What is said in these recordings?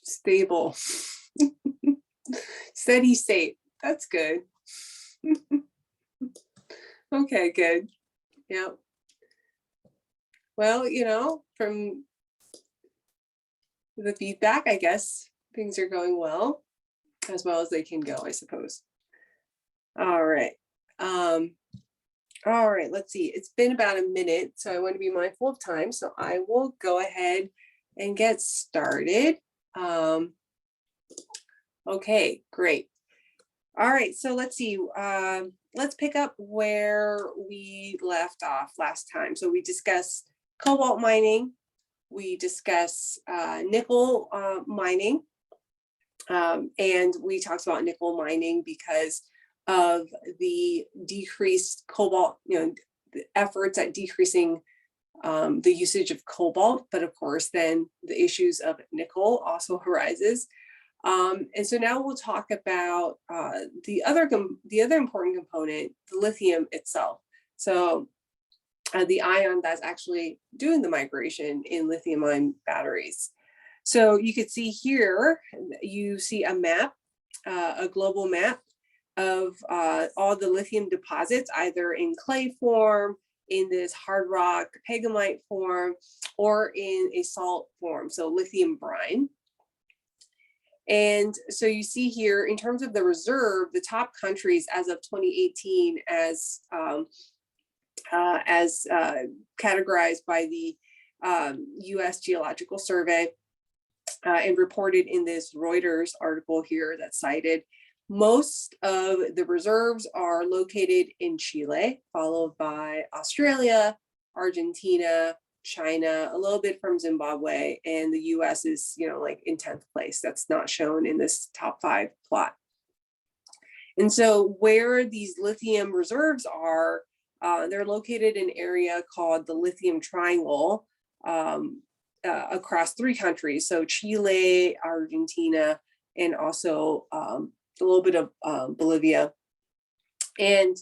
Stable. Steady state. That's good. Okay, good. Yeah. Well, from the feedback, I guess things are going well as they can go, I suppose. All right. All right, let's see. It's been about a minute, so I want to be mindful of time. So I will go ahead and get started. Okay, great. All right, so let's see. Let's pick up where we left off last time. So we discussed cobalt mining. We discussed nickel mining. And we talked about nickel mining because of the decreased cobalt, the efforts at decreasing the usage of cobalt, but of course, then the issues of nickel also arises. And so now we'll talk about the other important component, the lithium itself. So the ion that's actually doing the migration in lithium-ion batteries. So you could see here, you see a map, a global map of all the lithium deposits, either in clay form, in this hard rock pegamite form, or in a salt form, so lithium brine. And so you see here, in terms of the reserve, the top countries as of 2018 as categorized by the US Geological Survey and reported in this Reuters article here that's cited. Most of the reserves are located in Chile, followed by Australia, Argentina, China, a little bit from Zimbabwe, and the US is, like in 10th place. That's not shown in this top 5 plot. And so where these lithium reserves are, they're located in an area called the Lithium Triangle across 3 countries. So Chile, Argentina, and also a little bit of Bolivia. And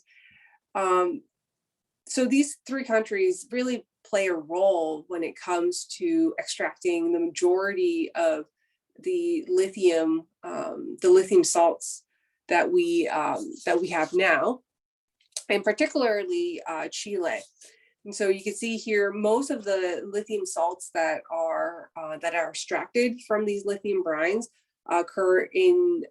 so these 3 countries really play a role when it comes to extracting the majority of the lithium salts that we have now, and particularly Chile. And so you can see here, most of the lithium salts that are extracted from these lithium brines occur in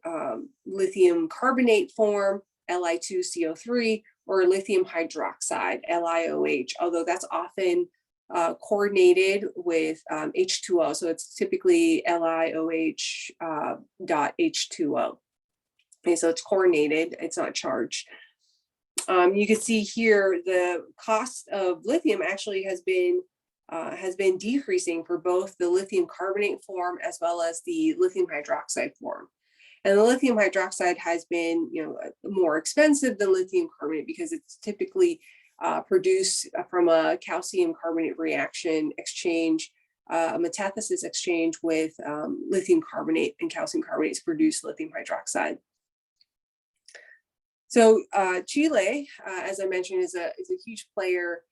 lithium carbonate form, Li2CO3, or lithium hydroxide, LiOH, although that's often coordinated with H2O. So it's typically LiOH dot H2O. Okay, so it's coordinated, it's not charged. You can see here the cost of lithium actually has been decreasing for both the lithium carbonate form as well as the lithium hydroxide form. And the lithium hydroxide has been, more expensive than lithium carbonate because it's typically produced from a calcium carbonate reaction exchange, a metathesis exchange with lithium carbonate and calcium carbonate to produce lithium hydroxide. So Chile, as I mentioned, is a huge player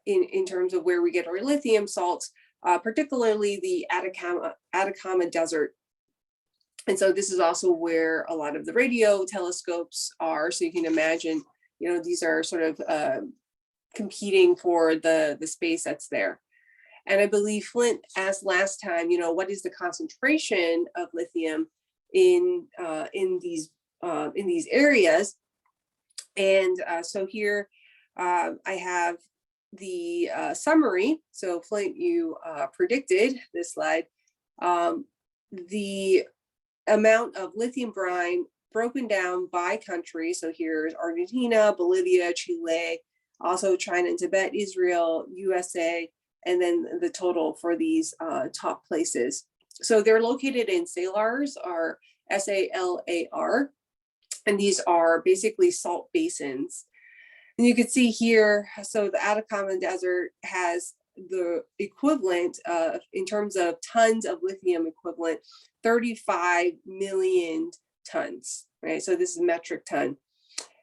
in terms of where we get our lithium salts, particularly the Atacama Desert. And so this is also where a lot of the radio telescopes are. So you can imagine, these are sort of competing for the space that's there. And I believe Flint asked last time, what is the concentration of lithium in these areas? And so here I have the summary. So Flint, you predicted this slide. The amount of lithium brine broken down by country. So here's Argentina, Bolivia, Chile, also China and Tibet, Israel, USA, and then the total for these top places. So they're located in salars, or SALAR, and these are basically salt basins. And you can see here, so the Atacama Desert has the equivalent of, in terms of tons of lithium equivalent, 35 million tons, right? So this is metric ton.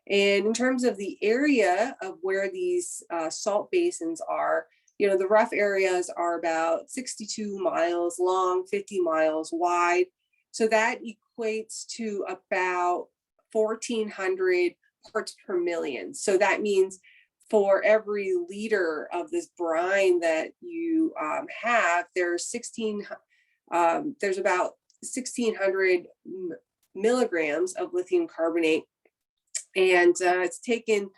And in terms of the area of where these salt basins are, you know, the rough areas are about 62 miles long, 50 miles wide. So that equates to about 1,400 parts per million. So that means for every liter of this brine that you have, there's about 1,600 milligrams of lithium carbonate, and it's taken,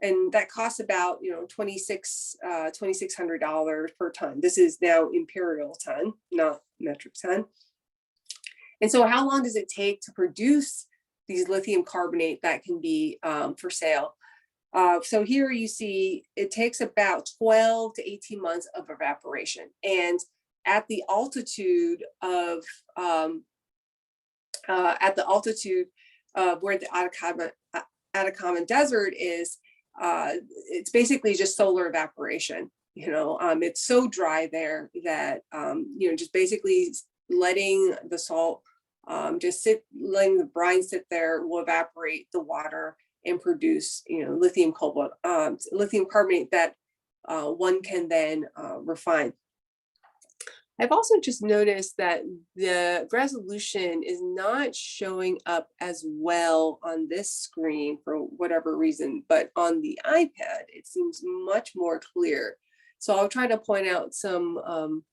and that costs about, you know, $2,600 per ton. This is now imperial ton, not metric ton. And so how long does it take to produce these lithium carbonate that can be for sale? So here you see it takes about 12 to 18 months of evaporation. And at the altitude of where the Atacama Desert is, it's basically just solar evaporation. You know, it's so dry there that, you know, just basically letting the salt letting the brine sit there will evaporate the water and produce, you know, lithium carbonate that one can then refine. I've also just noticed that the resolution is not showing up as well on this screen for whatever reason, but on the iPad, it seems much more clear. So I'll try to point out some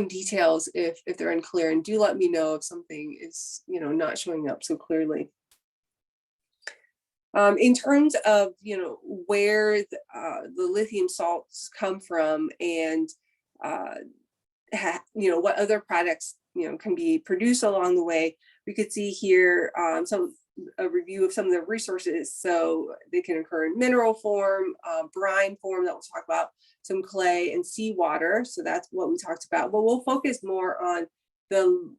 details if they're unclear, and do let me know if something is, you know, not showing up so clearly. In terms of, you know, where the lithium salts come from, and you know, what other products, you know, can be produced along the way, we could see here a review of some of the resources. So they can occur in mineral form, brine form that we'll talk about, some clay, and seawater. So that's what we talked about, but we'll focus more on the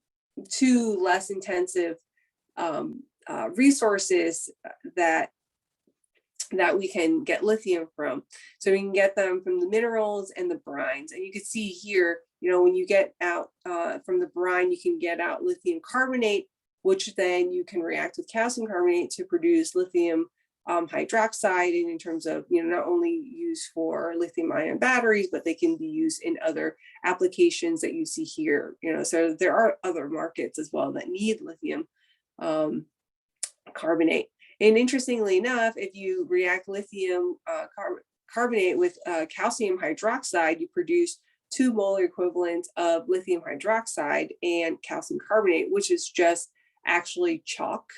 two less intensive resources that we can get lithium from. So we can get them from the minerals and the brines. And you can see here, you know, when you get out from the brine, you can get out lithium carbonate, which then you can react with calcium carbonate to produce lithium hydroxide. And in terms of, you know, not only used for lithium ion batteries, but they can be used in other applications that you see here. You know, so there are other markets as well that need lithium carbonate. And interestingly enough, if you react lithium carbonate with calcium hydroxide, you produce 2 molar equivalents of lithium hydroxide and calcium carbonate, which is just actually chalk.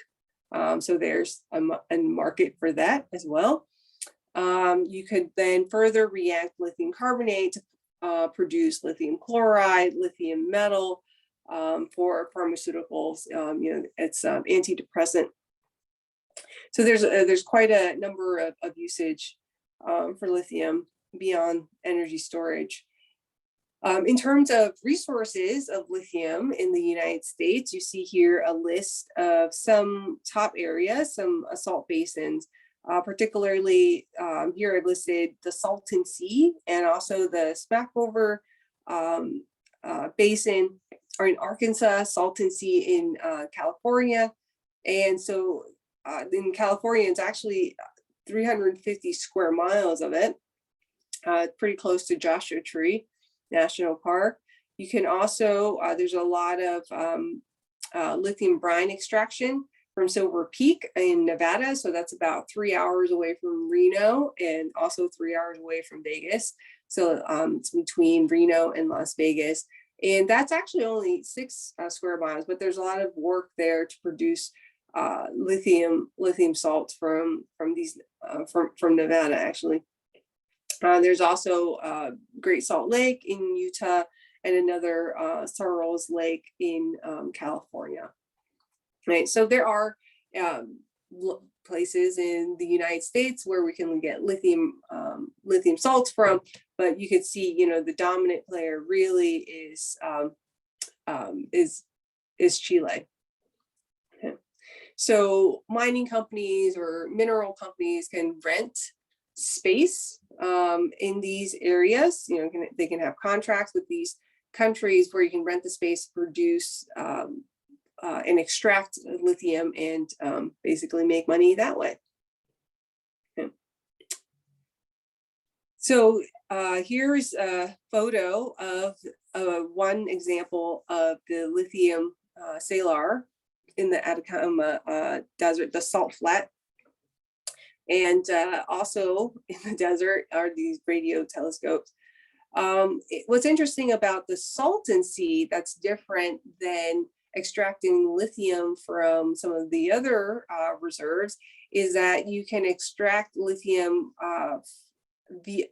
So there's a market for that as well. You could then further react lithium carbonate to produce lithium chloride, lithium metal for pharmaceuticals. You know, it's antidepressant. So there's quite a number of usage for lithium beyond energy storage. In terms of resources of lithium in the United States, you see here a list of some top areas, some salt basins, particularly here I've listed the Salton Sea and also the Smackover Basin, or in Arkansas, Salton Sea in California. And so in California, it's actually 350 square miles of it, pretty close to Joshua Tree National Park. You can also, there's a lot of lithium brine extraction from Silver Peak in Nevada. So that's about 3 hours away from Reno, and also 3 hours away from Vegas. So it's between Reno and Las Vegas. And that's actually only 6 square miles, but there's a lot of work there to produce lithium salts from Nevada, actually. There's also Great Salt Lake in Utah, and another Searles Lake in California. Right, so there are places in the United States where we can get lithium salts from, but you can see, you know, the dominant player really is Chile. Okay. So mining companies or mineral companies can rent space in these areas. You know, they can have contracts with these countries where you can rent the space to produce and extract lithium and basically make money that way. Okay. So here's a photo of one example of the lithium salar in the Atacama Desert, the salt flat. And also in the desert are these radio telescopes. What's interesting about the Salton Sea that's different than extracting lithium from some of the other reserves is that you can extract lithium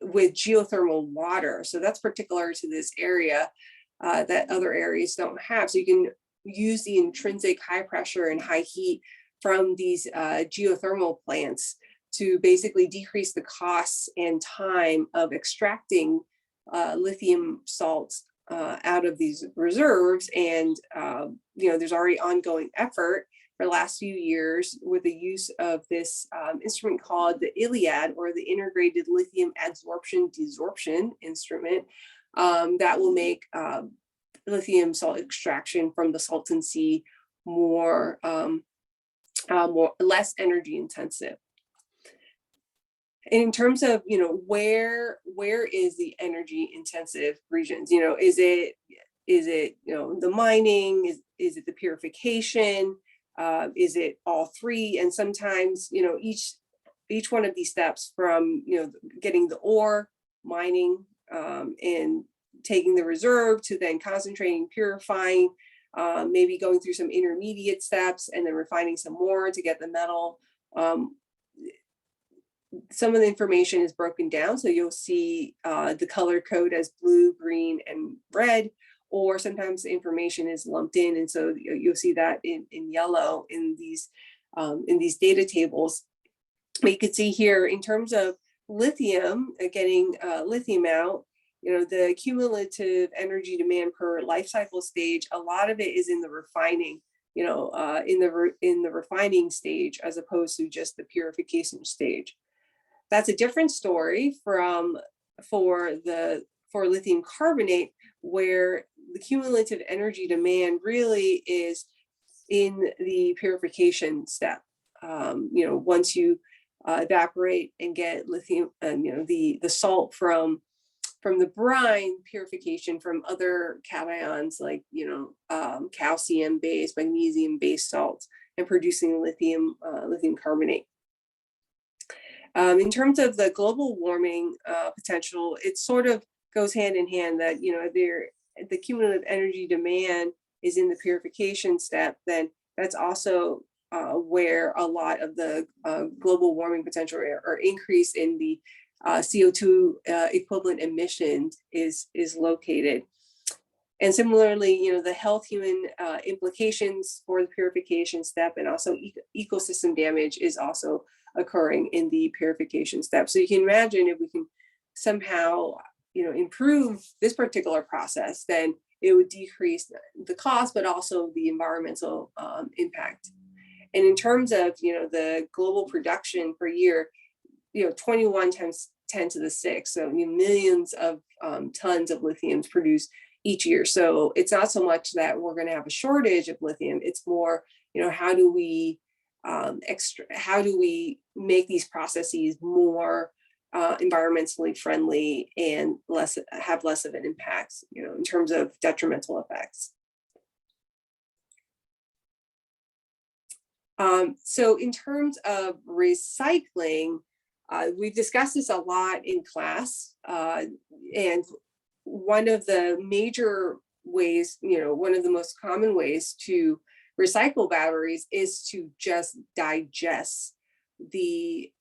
with geothermal water. So that's particular to this area that other areas don't have. So you can use the intrinsic high pressure and high heat from these geothermal plants to basically decrease the costs and time of extracting lithium salts out of these reserves. And there's already ongoing effort for the last few years with the use of this instrument called the ILIAD, or the Integrated Lithium Adsorption Desorption Instrument, that will make lithium salt extraction from the Salton Sea less energy intensive. And in terms of, where is the energy intensive regions? Is it the mining? Is it the purification? Is it all three? And sometimes, each one of these steps, from getting the ore, mining, and taking the reserve, to then concentrating, purifying, maybe going through some intermediate steps, and then refining some more to get the metal. Some of the information is broken down, so you'll see the color code as blue, green, and red, or sometimes the information is lumped in, and so you'll see that in yellow in these data tables. But you can see here, in terms of lithium, getting lithium out, the cumulative energy demand per life cycle stage, a lot of it is in the refining, in the refining stage, as opposed to just the purification stage. That's a different story for lithium carbonate, where the cumulative energy demand really is in the purification step. Once you evaporate and get lithium, and the salt from the brine, purification from other cations like calcium-based, magnesium-based salts, and producing lithium carbonate. In terms of the global warming potential, it sort of goes hand in hand that, the cumulative energy demand is in the purification step, then that's also where a lot of the global warming potential or increase in the CO2 equivalent emissions is located. And similarly, the health human implications for the purification step, and also ecosystem damage, is also occurring in the purification step. So you can imagine, if we can somehow, improve this particular process, then it would decrease the cost, but also the environmental impact. And in terms of, the global production per year, 21 times 10 to the 6, so millions of tons of lithium produced each year. So it's not so much that we're going to have a shortage of lithium. It's more, how do we make these processes more environmentally friendly and have less of an impact, in terms of detrimental effects. So in terms of recycling, we've discussed this a lot in class, and one of the major ways, one of the most common ways to recycle batteries is to just digest the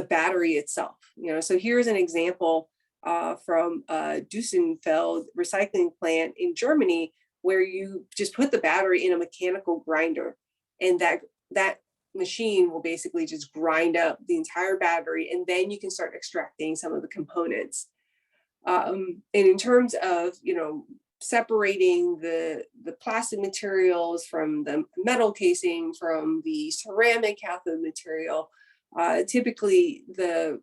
battery itself. So here's an example from a Dusenfeld recycling plant in Germany, where you just put the battery in a mechanical grinder, and that machine will basically just grind up the entire battery, and then you can start extracting some of the components. And in terms of, separating the plastic materials from the metal casing, from the ceramic cathode material, typically the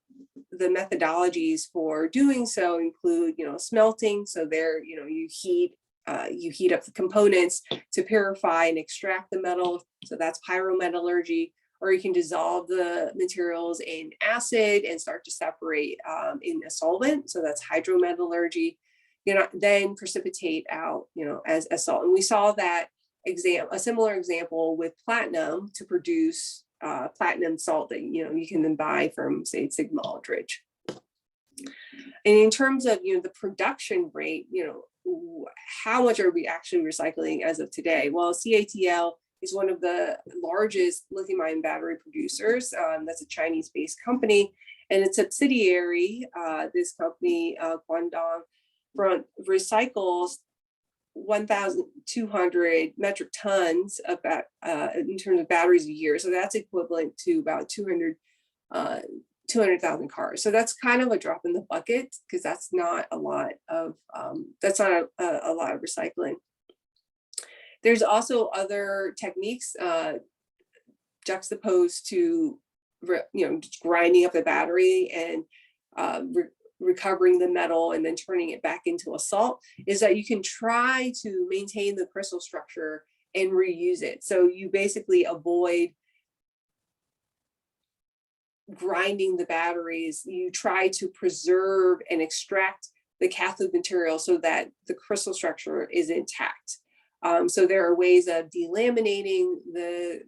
methodologies for doing so include, smelting. So there, you heat up the components to purify and extract the metal. So that's pyrometallurgy. or you can dissolve the materials in acid and start to separate in a solvent. So that's hydrometallurgy. Then precipitate out, as salt. And we saw that a similar example with platinum to produce platinum salt that you can then buy from, say, Sigma Aldrich. And in terms of the production rate, how much are we actually recycling as of today? Well, CATL is one of the largest lithium-ion battery producers. That's a Chinese-based company, and its subsidiary, this company, Guangdong Front, recycles 1,200 metric tons of in terms of batteries a year. So that's equivalent to about 200,000 cars. So that's kind of a drop in the bucket, because that's not a lot of a lot of recycling. There's also other techniques juxtaposed to just grinding up the battery and recovering the metal and then turning it back into a salt, is that you can try to maintain the crystal structure and reuse it. So you basically avoid grinding the batteries. You try to preserve and extract the cathode material so that the crystal structure is intact. So there are ways of delaminating the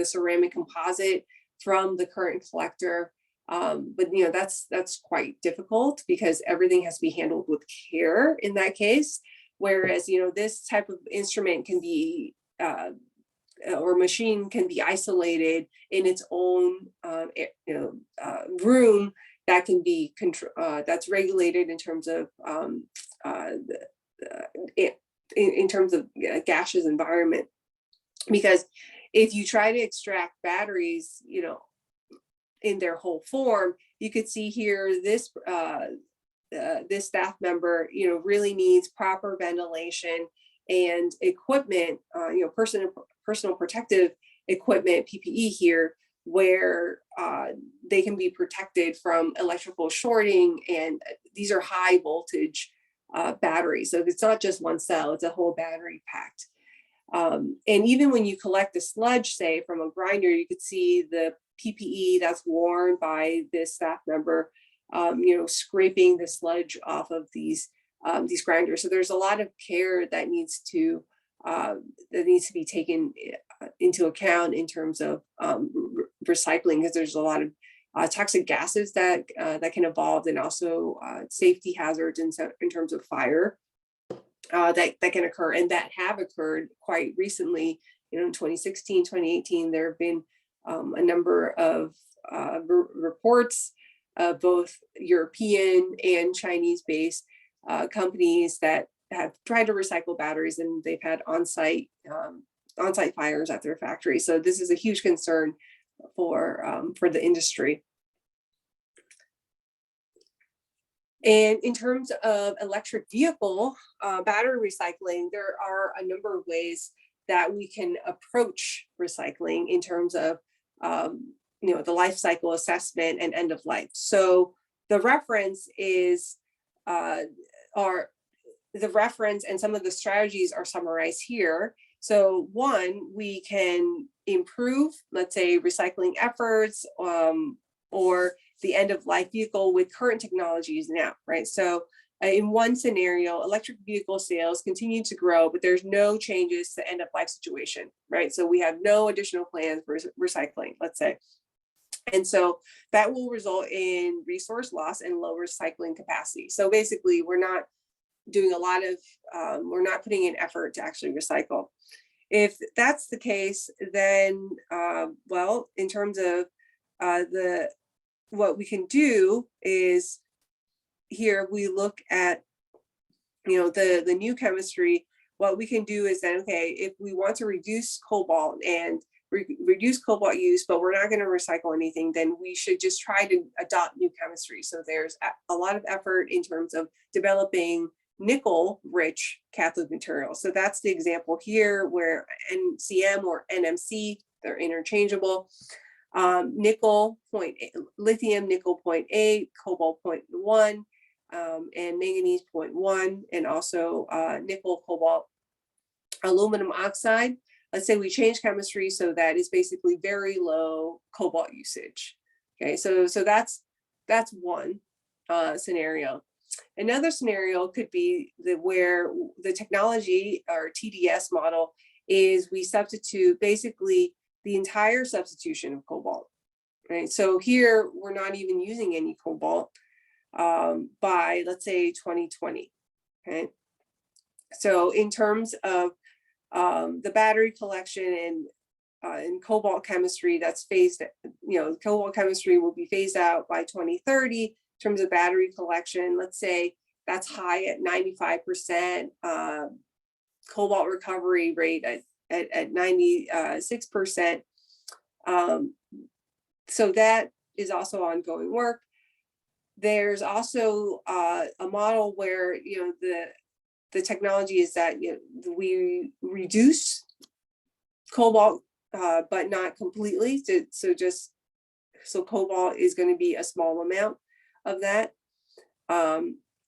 ceramic composite from the current collector. But that's quite difficult, because everything has to be handled with care in that case. Whereas this type of instrument can be or machine can be isolated in its own room that can be that's regulated in terms of in terms of gaseous environment. Because if you try to extract batteries, in their whole form, you could see here this this staff member, really needs proper ventilation and equipment, personal protective equipment, PPE here, where they can be protected from electrical shorting. And these are high voltage batteries. So it's not just one cell, it's a whole battery packed. And even when you collect the sludge, say, from a grinder, you could see the PPE that's worn by this staff member, scraping the sludge off of these grinders. So there's a lot of care that needs to be taken into account in terms of recycling, because there's a lot of toxic gases that can evolve, and also safety hazards in terms of fire that can occur, and that have occurred quite recently. In 2016, 2018, there have been a number of reports, both European and Chinese-based companies that have tried to recycle batteries, and they've had on-site fires at their factories. So this is a huge concern for the industry. And in terms of electric vehicle battery recycling, there are a number of ways that we can approach recycling in terms of the life cycle assessment and end of life. So the reference is the reference and some of the strategies are summarized here. So one, we can improve, let's say, recycling efforts or the end of life vehicle with current technologies now, right? So in one scenario, electric vehicle sales continue to grow, but there's no changes to end of life situation, right? So we have no additional plans for recycling, let's say. And so that will result in resource loss and low recycling capacity. So basically, we're not doing a lot of, we're not putting in effort to actually recycle. If that's the case, then, well, in terms of what we can do is, here we look at, the new chemistry. What we can do is then, okay, if we want to reduce cobalt and reduce cobalt use, but we're not going to recycle anything, then we should just try to adopt new chemistry. So there's a lot of effort in terms of developing nickel-rich cathode materials. So that's the example here, where NCM or NMC, they're interchangeable. Lithium nickel 0.8, cobalt 0.1, and manganese 0.1, and also nickel, cobalt, aluminum oxide let's say we change chemistry so that is basically very low cobalt usage. Okay, so that's one scenario. Another scenario could be where the technology or TDS model is we substitute basically the entire substitution of cobalt. Right, so here we're not even using any cobalt by, let's say, 2020. Okay, so in terms of the battery collection and cobalt chemistry, that's phased, cobalt chemistry will be phased out by 2030. In terms of battery collection, let's say that's high at 95%, cobalt recovery rate at 96%. So that is also ongoing work. There's also a model where the technology is that we reduce cobalt, but not completely. So cobalt is going to be a small amount of that.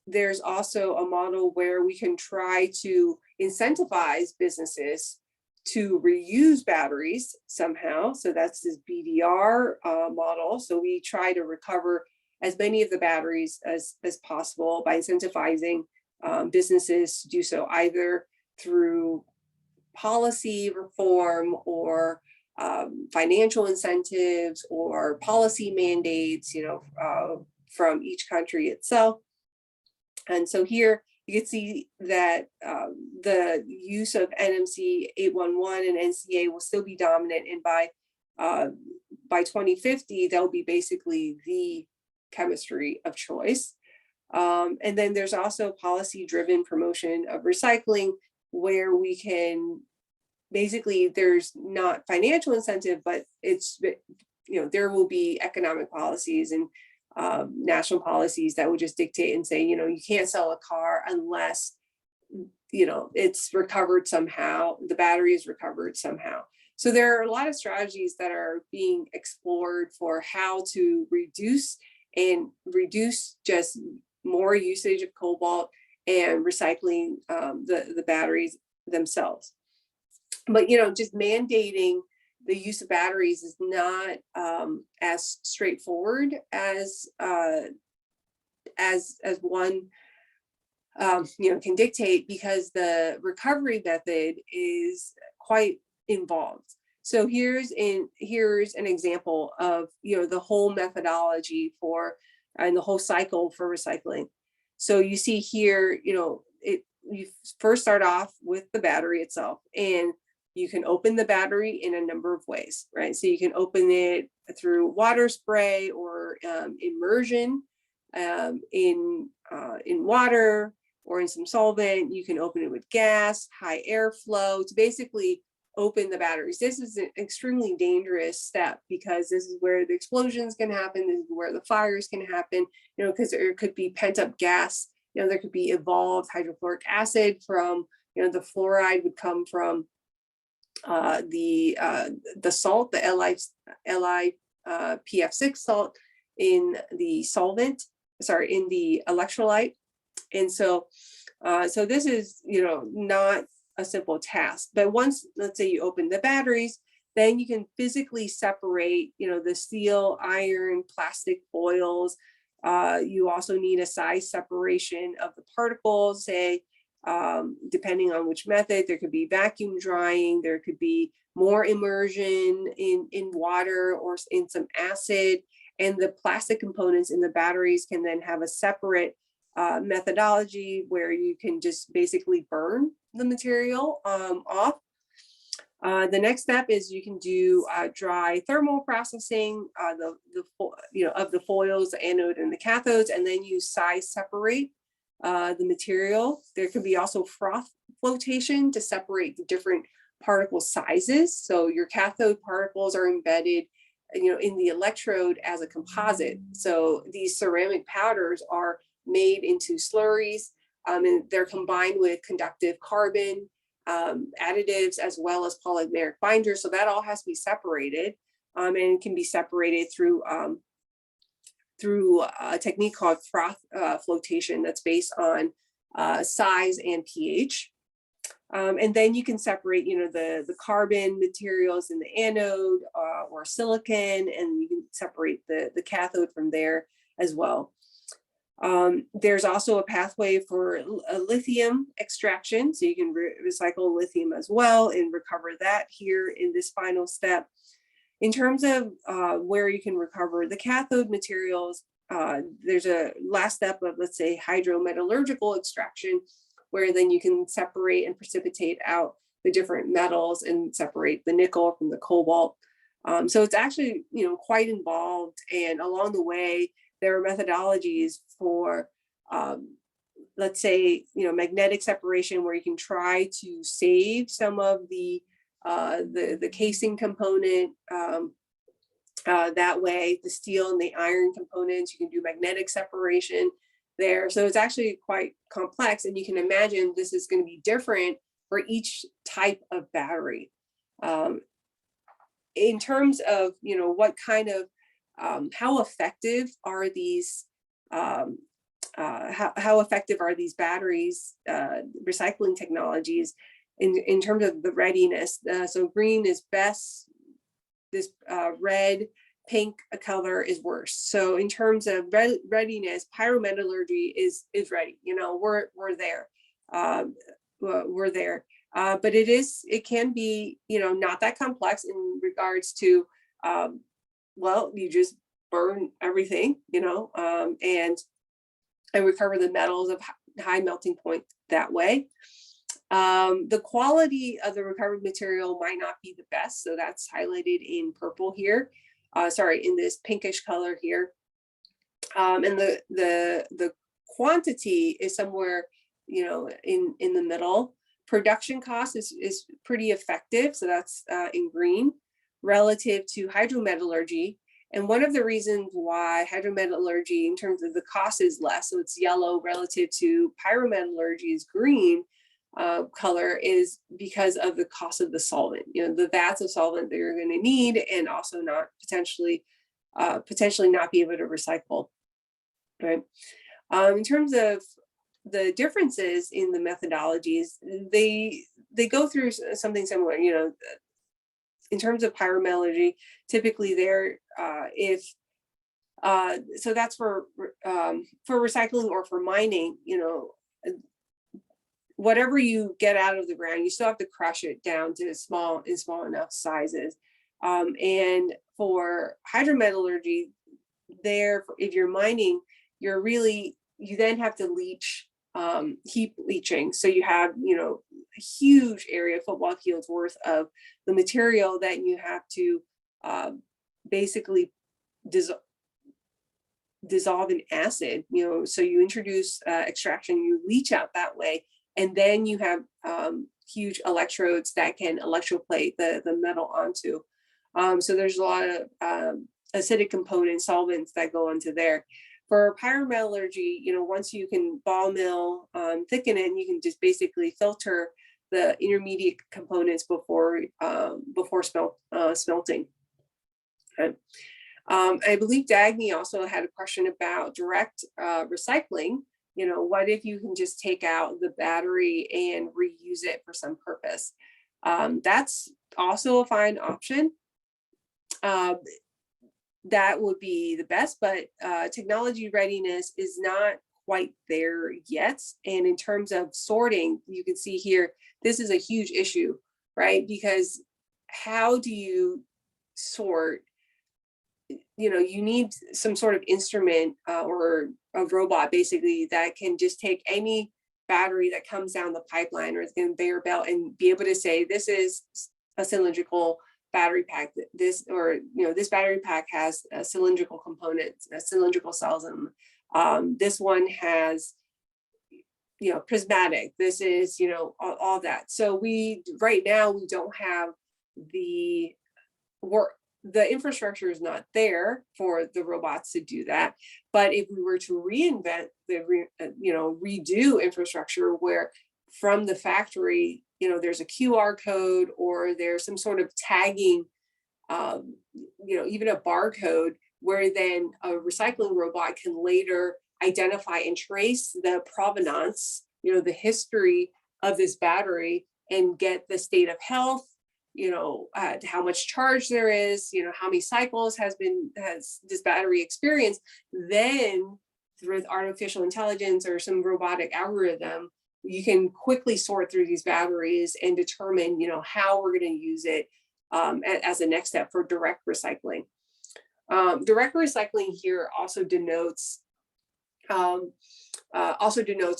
There's also a model where we can try to incentivize businesses to reuse batteries somehow. So that's this BDR model. So we try to recover as many of the batteries as possible by incentivizing businesses to do so, either through policy reform or financial incentives or policy mandates, from each country itself. And so here you can see that the use of NMC 811 and NCA will still be dominant, and by 2050 they'll be basically the chemistry of choice. And then there's also policy-driven promotion of recycling, where we can basically, there's not financial incentive, but it's, there will be economic policies and national policies that would just dictate and say, you can't sell a car unless, it's recovered somehow, the battery is recovered somehow. So there are a lot of strategies that are being explored for how to reduce just more usage of cobalt and recycling the batteries themselves. But just mandating the use of batteries is not as straightforward as one can dictate, because the recovery method is quite involved. So here's an example of the whole methodology for and the whole cycle for recycling. So you see here, you first start off with the battery itself, and you can open the battery in a number of ways, right? So you can open it through water spray or immersion in water or in some solvent. You can open it with gas, high airflow to basically open the batteries. This is an extremely dangerous step, because this is where the explosions can happen. This is where the fires can happen, because there could be pent up gas. There could be evolved hydrofluoric acid from, the fluoride would come from the salt, the LiPF6 salt in the solvent, in the electrolyte. And so this is, not a simple task. But once, let's say, you open the batteries, then you can physically separate, the steel, iron, plastic foils. You also need a size separation of the particles, say, depending on which method. There could be vacuum drying, there could be more immersion in water or in some acid, and the plastic components in the batteries can then have a separate methodology where you can just basically burn the material off. The next step is you can do dry thermal processing of the foils, the anode and the cathodes, and then you size separate the material. There could be also froth flotation to separate the different particle sizes. So your cathode particles are embedded, in the electrode as a composite. So these ceramic powders are made into slurries, and they're combined with conductive carbon additives as well as polymeric binders. So that all has to be separated, and can be separated through a technique called froth flotation that's based on size and pH. And then you can separate, the carbon materials in the anode or silicon, and you can separate the cathode from there as well. There's also a pathway for a lithium extraction, so you can recycle lithium as well and recover that here in this final step. In terms of where you can recover the cathode materials, there's a last step of, let's say, hydrometallurgical extraction, where then you can separate and precipitate out the different metals and separate the nickel from the cobalt. So it's actually, quite involved. And along the way, there are methodologies for, let's say, magnetic separation, where you can try to save some of the casing component. That way, the steel and the iron components, you can do magnetic separation there. So it's actually quite complex, and you can imagine this is going to be different for each type of battery. In terms of, what kind of, how effective are these, how effective are these batteries, recycling technologies in terms of the readiness? So green is best, this red, pink color is worse. So in terms of readiness, pyrometallurgy is ready. We're there. We're there. But it can be, not that complex in regards to, you just burn everything, and recover the metals of high melting point that way. The quality of the recovered material might not be the best, so that's highlighted in purple here. In this pinkish color here. And the quantity is somewhere, in the middle. Production cost is pretty effective, so that's in green, relative to hydrometallurgy. And one of the reasons why hydrometallurgy, in terms of the cost, is less, so it's yellow, relative to pyrometallurgy is green color, is because of the cost of the solvent, the vats of solvent that you're going to need, and also not potentially not be able to recycle, right? In terms of the differences in the methodologies, they go through something similar. In terms of pyrometallurgy, typically there, so that's for recycling or for mining. Whatever you get out of the ground, you still have to crush it down to small enough sizes. And for hydrometallurgy, if you're mining, you then have to leach, heap leaching. So you have, a huge area, football fields worth of the material that you have to basically dissolve in acid, so you introduce extraction, you leach out that way. And then you have huge electrodes that can electroplate the metal onto. So there's a lot of acidic components, solvents that go into there. For pyrometallurgy, once you can ball mill, thicken it, and you can just basically filter the intermediate components before smelting. Okay. I believe Dagny also had a question about direct recycling. What if you can just take out the battery and reuse it for some purpose? That's also a fine option. That would be the best, but technology readiness is not quite there yet. And in terms of sorting, you can see here, this is a huge issue, right? Because how do you sort? You need some sort of instrument or a robot, basically, that can just take any battery that comes down the pipeline or the conveyor belt and be able to say, this is a cylindrical battery pack. This battery pack has cylindrical components, cylindrical cells in them. This one has, prismatic. This is, all that. So right now we don't have the infrastructure is not there for the robots to do that. But if we were to reinvent redo infrastructure where from the factory, there's a QR code or there's some sort of tagging, even a barcode, where then a recycling robot can later identify and trace the provenance, the history of this battery, and get the state of health, how much charge there is, how many cycles has this battery experienced, then with artificial intelligence or some robotic algorithm, you can quickly sort through these batteries and determine, how we're going to use it as a next step for direct recycling. Direct recycling here also denotes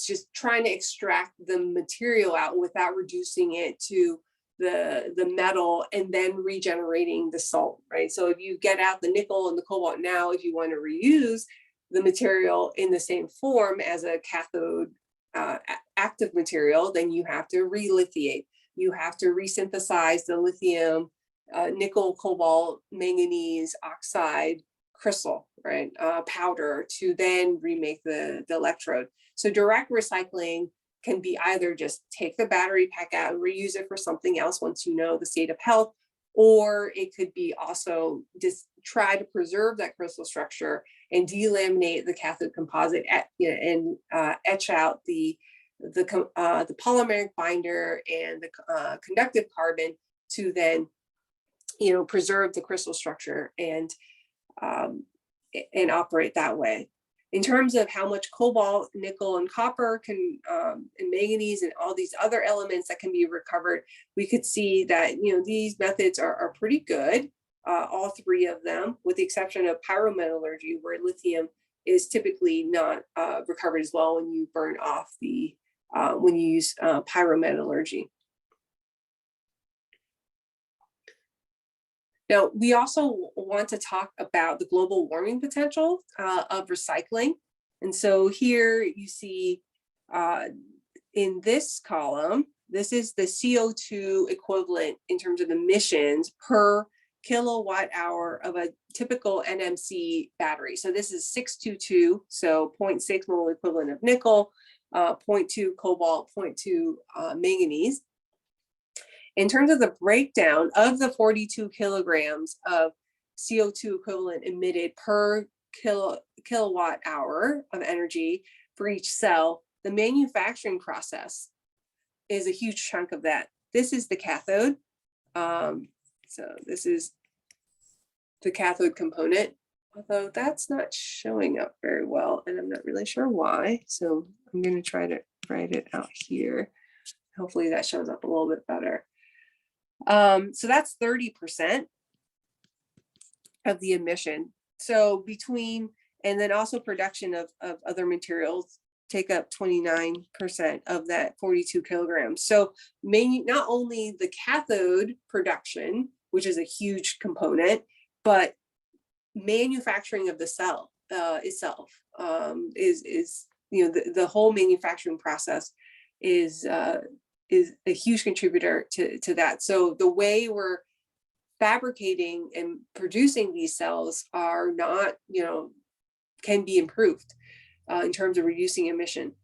just trying to extract the material out without reducing it to the metal and then regenerating the salt, right? So if you get out the nickel and the cobalt now, if you want to reuse the material in the same form as a cathode active material, then you have to relithiate. You have to resynthesize the lithium, nickel, cobalt, manganese oxide crystal, right, powder, to then remake the electrode. So direct recycling can be either just take the battery pack out and reuse it for something else once you know the state of health, or it could be also just try to preserve that crystal structure and delaminate the cathode composite and etch out the polymeric binder and the conductive carbon to then preserve the crystal structure and operate that way. In terms of how much cobalt, nickel, and copper and manganese and all these other elements that can be recovered, we could see that these methods are pretty good, all three of them, with the exception of pyrometallurgy, where lithium is typically not recovered as well when you burn off when you use pyrometallurgy. Now, we also want to talk about the global warming potential of recycling. And so here you see in this column, this is the CO2 equivalent in terms of emissions per kilowatt hour of a typical NMC battery. So this is 622, so 0.6 mole equivalent of nickel, 0.2 cobalt, 0.2 manganese. In terms of the breakdown of the 42 kilograms of CO2 equivalent emitted per kilowatt hour of energy for each cell, the manufacturing process is a huge chunk of that. This is the cathode. So this is the cathode component, although that's not showing up very well, and I'm not really sure why. So I'm going to try to write it out here. Hopefully that shows up a little bit better. So that's 30% of the emission. So and then also production of other materials take up 29% of that 42 kilograms. So not only the cathode production, which is a huge component, but manufacturing of the cell itself is the whole manufacturing process is a huge contributor to that. So the way we're fabricating and producing these cells are not, can be improved in terms of reducing emission.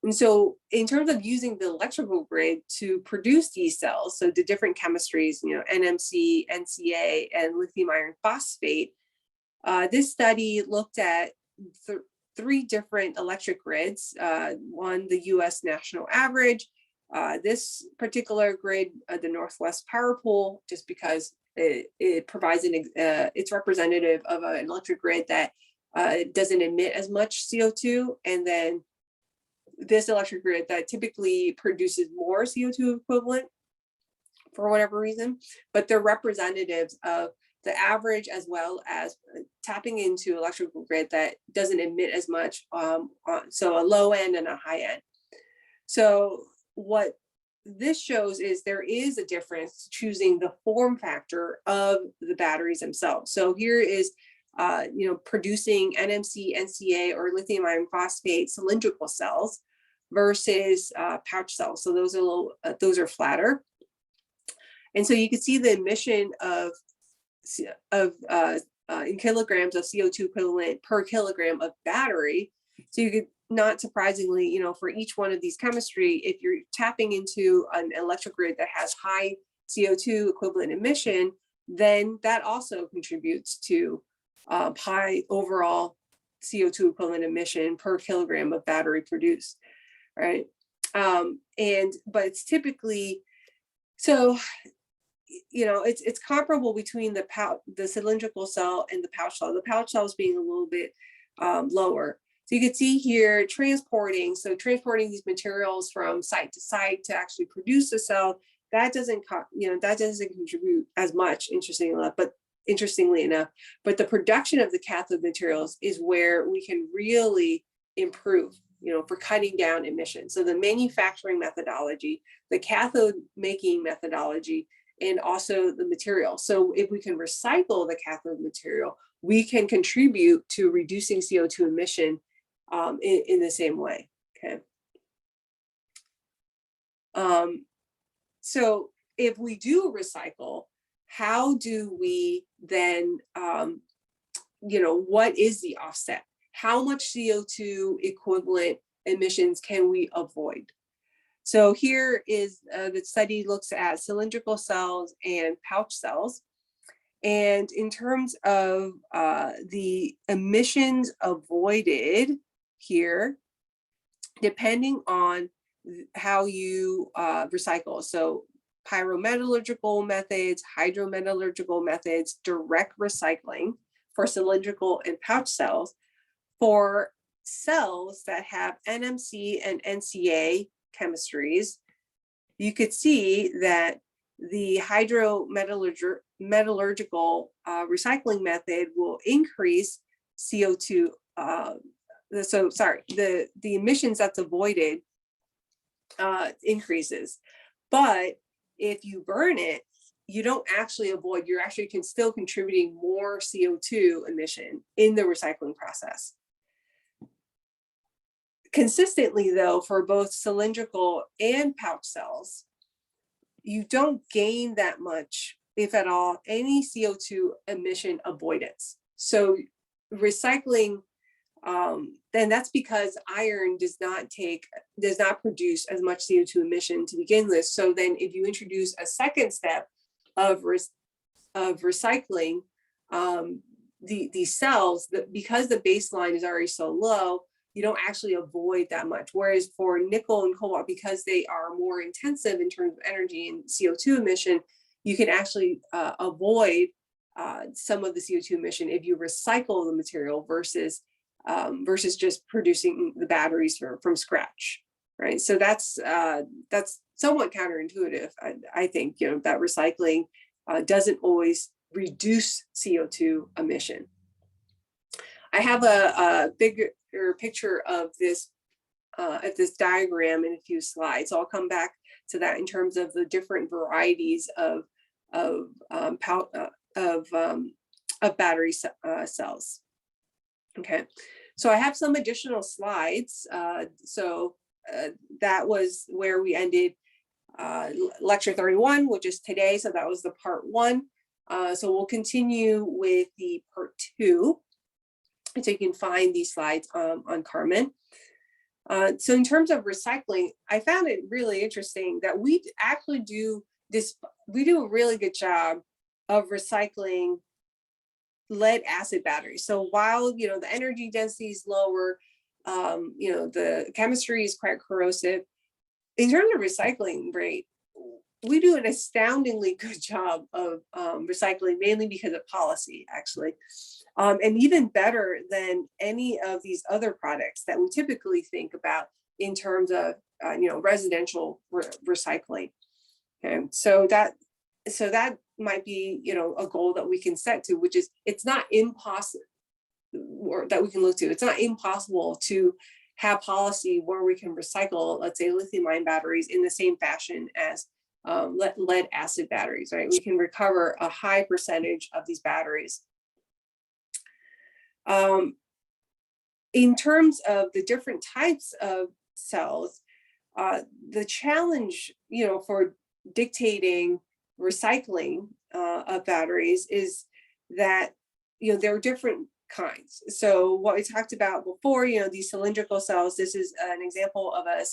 And so in terms of using the electrical grid to produce these cells, so the different chemistries, NMC, NCA, and lithium iron phosphate, this study looked at three different electric grids. One, the US national average. This particular grid, the Northwest Power Pool, just because it provides it's representative of an electric grid that doesn't emit as much CO2. And then this electric grid that typically produces more CO2 equivalent for whatever reason, but they're representatives of the average as well as tapping into electrical grid that doesn't emit as much, so a low end and a high end. So what this shows is there is a difference choosing the form factor of the batteries themselves. So here is, producing NMC, NCA, or lithium iron phosphate cylindrical cells versus pouch cells. So those are flatter. And so you can see the emission in kilograms of CO2 equivalent per kilogram of battery. So you could, not surprisingly, for each one of these chemistry, if you're tapping into an electric grid that has high CO2 equivalent emission, then that also contributes to high overall CO2 equivalent emission per kilogram of battery produced, right? But it's typically, so, it's comparable between the cylindrical cell and the pouch cell. The pouch cells being a little bit lower. So you can see here transporting these materials from site to site to actually produce a cell. That doesn't contribute as much, interestingly enough. But the production of the cathode materials is where we can really improve, for cutting down emissions. So the manufacturing methodology, the cathode making methodology, and also the material. So if we can recycle the cathode material, we can contribute to reducing CO2 emission in the same way. Okay. So if we do recycle, how do we then, what is the offset? How much CO2 equivalent emissions can we avoid? So here is the study looks at cylindrical cells and pouch cells. And in terms of the emissions avoided here, depending on how you recycle. So pyrometallurgical methods, hydrometallurgical methods, direct recycling for cylindrical and pouch cells. For cells that have NMC and NCA chemistries, you could see that the hydrometallurgical recycling method will increase CO2. The emissions that's avoided increases. But if you burn it, you don't actually avoid, you're actually still contributing more CO2 emission in the recycling process. Consistently though, for both cylindrical and pouch cells, you don't gain that much, if at all, any CO2 emission avoidance. So recycling, then that's because iron does not produce as much CO2 emission to begin with. So then if you introduce a second step of recycling, these cells, because the baseline is already so low, you don't actually avoid that much. Whereas for nickel and cobalt, because they are more intensive in terms of energy and CO2 emission, you can actually avoid some of the CO2 emission if you recycle the material versus just producing the batteries from scratch, right? So that's somewhat counterintuitive. I think that recycling doesn't always reduce CO2 emission. I have a bigger picture of this diagram in a few slides. So I'll come back to that in terms of the different varieties of battery cells. Okay, so I have some additional slides. That was where we ended lecture 31, which is today. So that was the part 1. So we'll continue with the part 2. So you can find these slides on Carmen. So in terms of recycling, I found it really interesting that we actually do this. We do a really good job of recycling lead acid batteries. So while the energy density is lower, the chemistry is quite corrosive. In terms of recycling rate, we do an astoundingly good job of recycling, mainly because of policy, actually. And even better than any of these other products that we typically think about in terms of residential recycling. Okay, so that might be a goal that we can set to, which is it's not impossible, or that we can look to. It's not impossible to have policy where we can recycle, let's say, lithium-ion batteries in the same fashion as lead acid batteries, right? We can recover a high percentage of these batteries. In terms of the different types of cells, the challenge, for dictating recycling of batteries is that, there are different kinds. So what we talked about before, these cylindrical cells, this is an example of a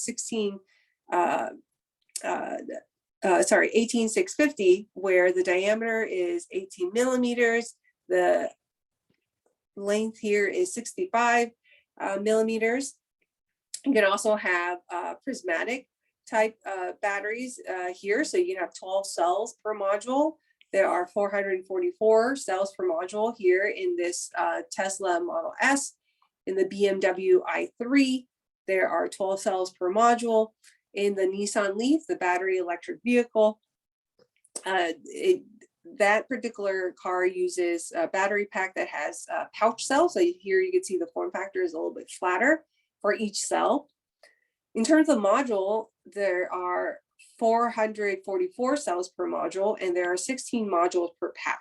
18650, where the diameter is 18 millimeters. The length here is 65 millimeters. You can also have prismatic type batteries here. So you can have 12 cells per module. There are 444 cells per module here in this Tesla Model S. In the BMW i3, there are 12 cells per module. In the Nissan Leaf, the battery electric vehicle, that particular car uses a battery pack that has pouch cells. So here you can see the form factor is a little bit flatter for each cell. In terms of module, there are 444 cells per module, and there are 16 modules per pack.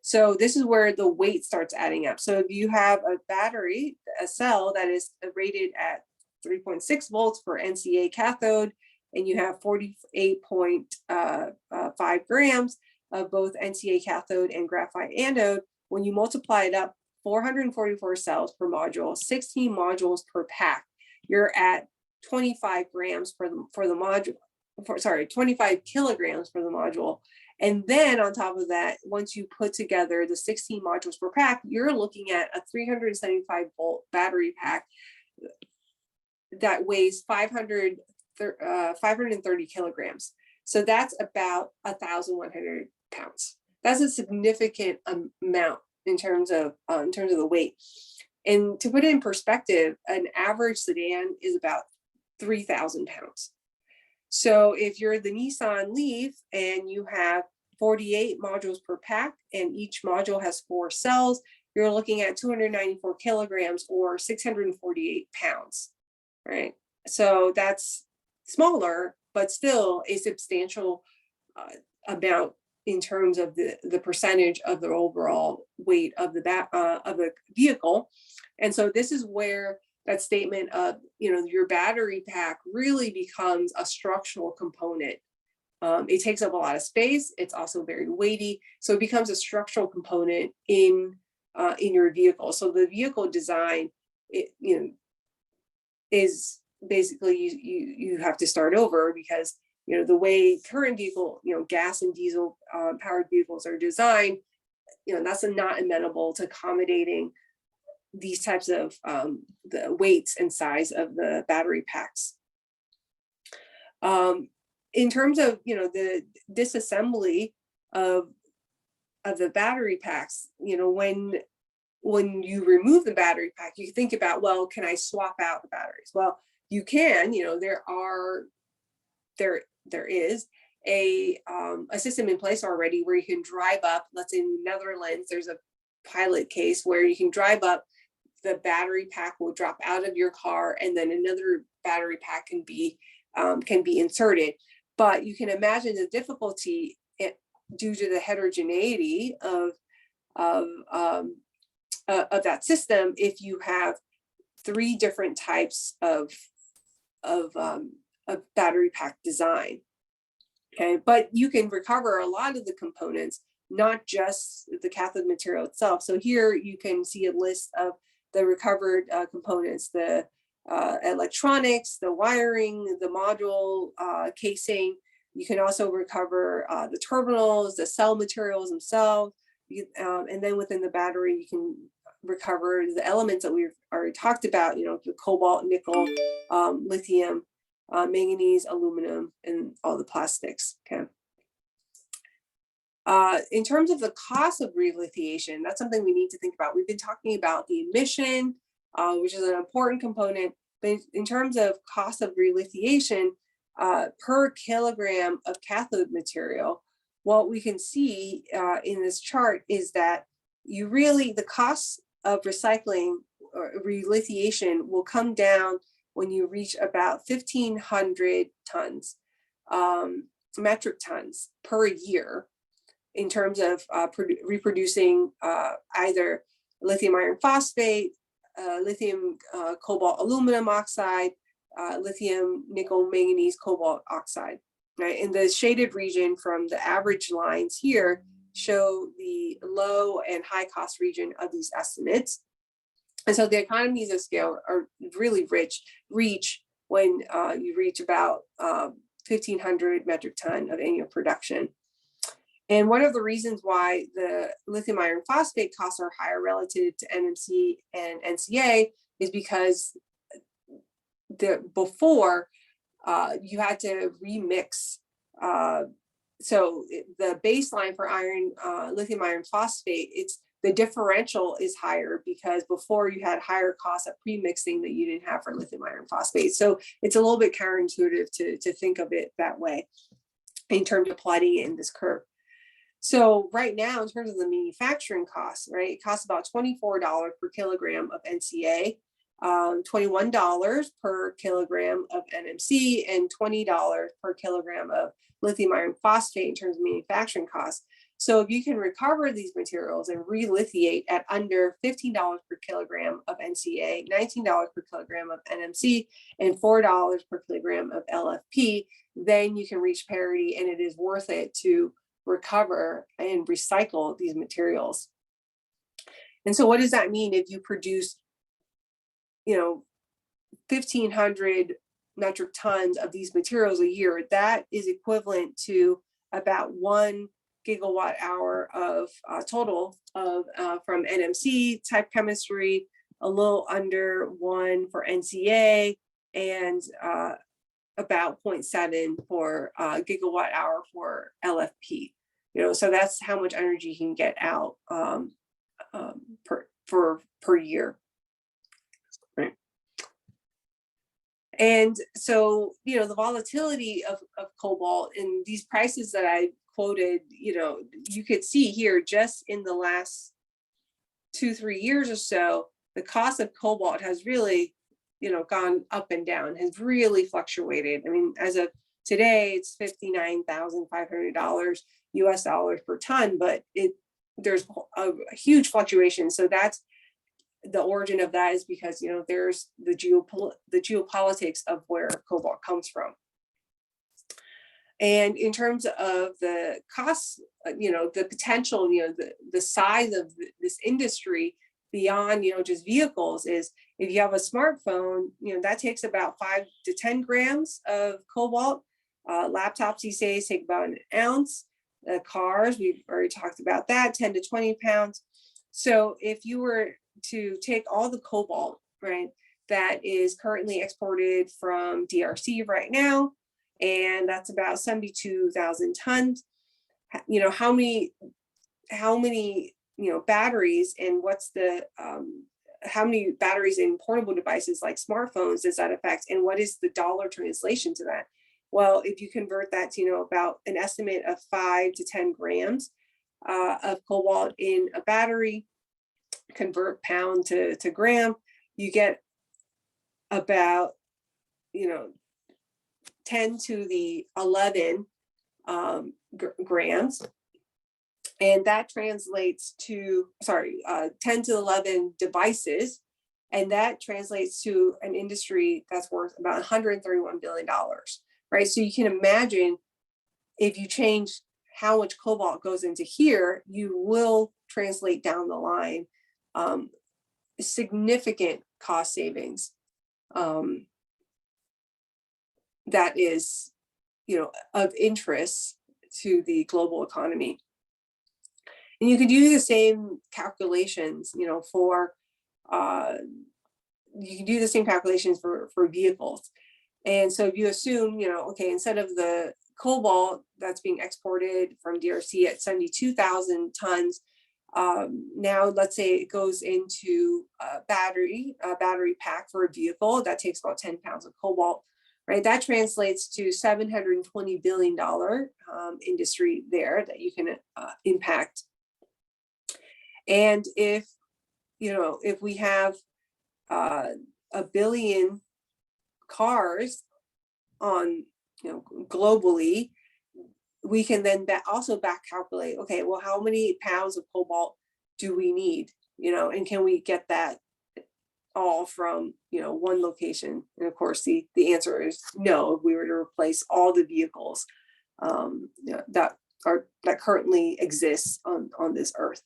So this is where the weight starts adding up. So if you have a battery, a cell that is rated at 3.6 volts for NCA cathode, and you have 48.5 grams of both NCA cathode and graphite anode, when you multiply it up, 444 cells per module, 16 modules per pack, you're at 25 grams for the module, 25 kilograms for the module. And then on top of that, once you put together the 16 modules per pack, you're looking at a 375 volt battery pack that weighs 530 kilograms. So that's about 1,100 pounds. That's a significant amount in terms of the weight. And to put it in perspective, an average sedan is about 3,000 pounds. So if you're the Nissan Leaf and you have 48 modules per pack and each module has 4 cells, you're looking at 294 kilograms or 648 pounds, right? So that's smaller, but still a substantial amount in terms of the percentage of the overall weight of the vehicle. And so this is where that statement of, your battery pack really becomes a structural component. It takes up a lot of space. It's also very weighty. So it becomes a structural component in your vehicle. So the vehicle design, is basically you have to start over, because the way current vehicle, gas and diesel powered vehicles are designed, that's not amenable to accommodating these types of the weights and size of the battery packs. In terms of the disassembly of the battery packs, when you remove the battery pack, you think about, well, can I swap out the batteries? Well, you can. There is a system in place already where you can drive up. Let's say in Netherlands, there's a pilot case where you can drive up, the battery pack will drop out of your car, and then another battery pack can be inserted. But you can imagine the difficulty due to the heterogeneity of that system if you have 3 different types of battery pack design. Okay, but you can recover a lot of the components, not just the cathode material itself. So here you can see a list of the recovered components: the electronics, the wiring, the module casing. You can also recover the terminals, the cell materials themselves, and then within the battery, you can recover the elements that we've already talked about. The cobalt, nickel, lithium, manganese, aluminum, and all the plastics. Okay. In terms of the cost of relithiation, that's something we need to think about. We've been talking about the emission, which is an important component, but in terms of cost of relithiation per kilogram of cathode material, what we can see in this chart is that the cost of recycling or relithiation will come down when you reach about 1,500 tons, metric tons per year, in terms of reproducing either lithium iron phosphate, lithium cobalt aluminum oxide, lithium nickel manganese cobalt oxide. Right, in the shaded region from the average lines here show the low and high cost region of these estimates. And so the economies of scale are really reach when you reach about 1,500 metric ton of annual production. And one of the reasons why the lithium iron phosphate costs are higher relative to NMC and NCA is because before you had to remix. So the baseline for lithium iron phosphate, the differential is higher because before you had higher costs of pre-mixing that you didn't have for lithium iron phosphate. So it's a little bit counterintuitive to think of it that way in terms of plotting it in this curve. So right now, in terms of the manufacturing costs, right, it costs about $24 per kilogram of NCA, $21 per kilogram of NMC, and $20 per kilogram of lithium iron phosphate in terms of manufacturing costs. So if you can recover these materials and relithiate at under $15 per kilogram of NCA, $19 per kilogram of NMC, and $4 per kilogram of LFP, then you can reach parity, and it is worth it to recover and recycle these materials. And so what does that mean if you produce, 1,500 metric tons of these materials a year? That is equivalent to about 1 gigawatt hour of total of from NMC type chemistry, a little under 1 for NCA, and about 0.7 for gigawatt hour for LFP. So that's how much energy you can get out per year. Right. And so, the volatility of cobalt and these prices that I quoted, you could see here just in the last 2-3 years or so, the cost of cobalt has really, gone up and down, has really fluctuated. I mean, as of today, it's $59,500 US dollars per ton, but there's a huge fluctuation. So that's the origin of that, is because there's the geopolitics of where cobalt comes from. And in terms of the costs, the potential, the size of this industry beyond just vehicles is, if you have a smartphone, that takes about 5 to 10 grams of cobalt. Laptops these days take about an ounce. Cars, we've already talked about that, 10 to 20 pounds. So if you were to take all the cobalt, right, that is currently exported from DRC right now, and that's about 72,000 tons, how many batteries, and what's the how many batteries in portable devices like smartphones does that affect, and what is the dollar translation to that? Well, if you convert that to about an estimate of 5 to 10 grams of cobalt in a battery, convert pound to gram, you get about 10 to the 11 grams, and that translates to 10 to 11 devices, and that translates to an industry that's worth about $131 billion, right? So you can imagine, if you change how much cobalt goes into here, you will translate down the line significant cost savings. That is, of interest to the global economy. And you could do the same calculations, for vehicles. And so if you assume, okay, instead of the cobalt that's being exported from DRC at 72,000 tons, now let's say it goes into a battery pack for a vehicle that takes about 10 pounds of cobalt, right? That translates to $720 billion industry there that you can impact. And if we have 1 billion cars on, globally, we can then also back calculate, okay, well, how many pounds of cobalt do we need, and can we get that all from, one location? And of course, the answer is no, if we were to replace all the vehicles that currently exist on this earth.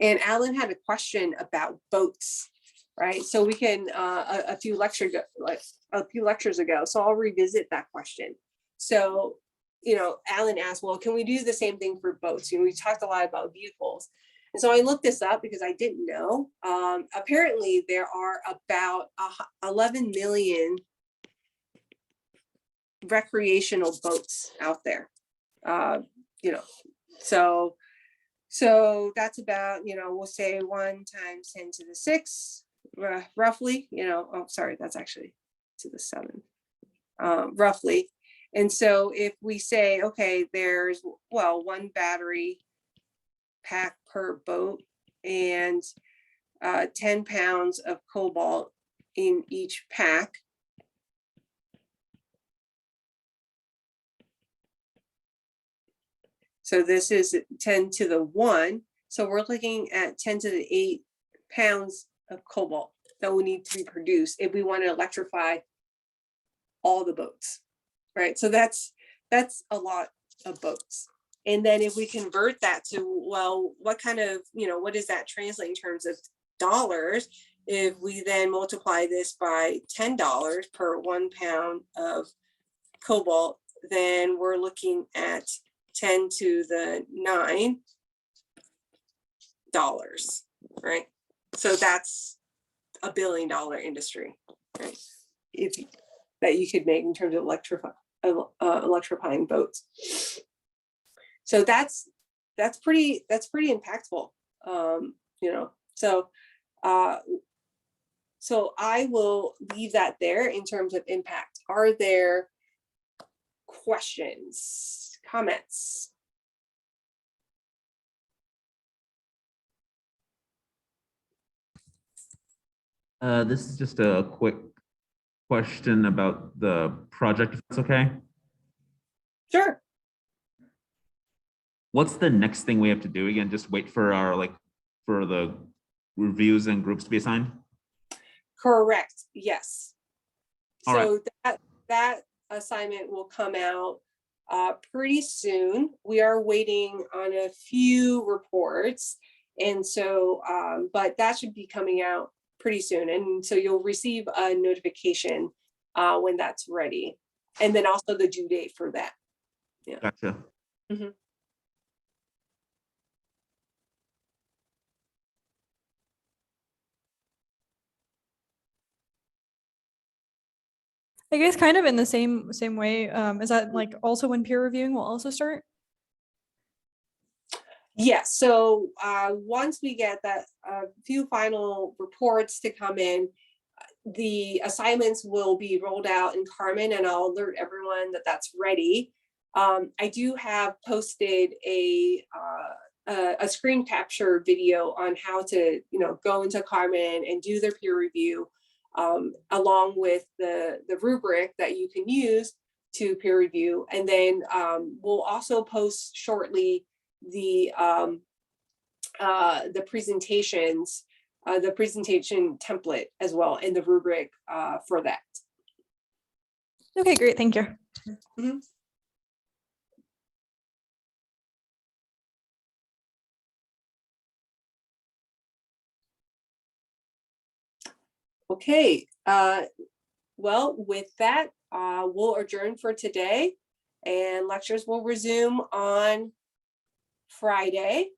And Alan had a question about boats, right? So we can a few lectures ago. So I'll revisit that question. So, Alan asked, well, can we do the same thing for boats? We talked a lot about vehicles. And so I looked this up because I didn't know. Apparently there are about 11 million recreational boats out there. You know, so that's about, you know, we'll say 1 times 10 to the 6, roughly, you know, oh, sorry, that's actually to the 7, roughly. And so if we say, okay, there's, well, 1 battery pack per boat and 10 pounds of cobalt in each pack. So this is 10 to the 1. So we're looking at 10 to the 8 pounds of cobalt that will need to be produced if we want to electrify all the boats, right? So that's a lot of boats. And then if we convert that to, well, what kind of, you know, what does that translate in terms of dollars? If we then multiply this by $10 per 1 pound of cobalt, then we're looking at 10 to the 9 dollars, right? So that's $1 billion industry, right? If that you could make in terms of electrifying boats. So that's pretty impactful, you know. So so I will leave that there in terms of impact. Are there questions, comments? This is just a quick question about the project, if it's okay. Sure. What's the next thing we have to do again? Just wait for our for the reviews and groups to be assigned? Correct. Yes. All so right. that assignment will come out pretty soon. We are waiting on a few reports, and so but that should be coming out pretty soon, and so you'll receive a notification when that's ready, and then also the due date for that. Yeah. Gotcha. Mm-hmm. I guess kind of in the same way. Is that like also when peer reviewing will also start? Yes. So once we get that few final reports to come in, the assignments will be rolled out in Carmen, and I'll alert everyone that that's ready. I do have posted a screen capture video on how to, you know, go into Carmen and do their peer review, along with the rubric that you can use to peer review. And then we'll also post shortly the presentations, the presentation template as well, and the rubric for that. Okay, great. Thank you. Mm-hmm. Okay, well, with that, we'll adjourn for today, and lectures will resume on Friday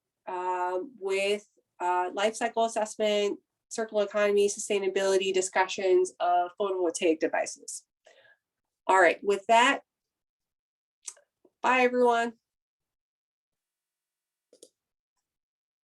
with life cycle assessment, circular economy, sustainability discussions of photovoltaic devices. All right, with that, bye everyone.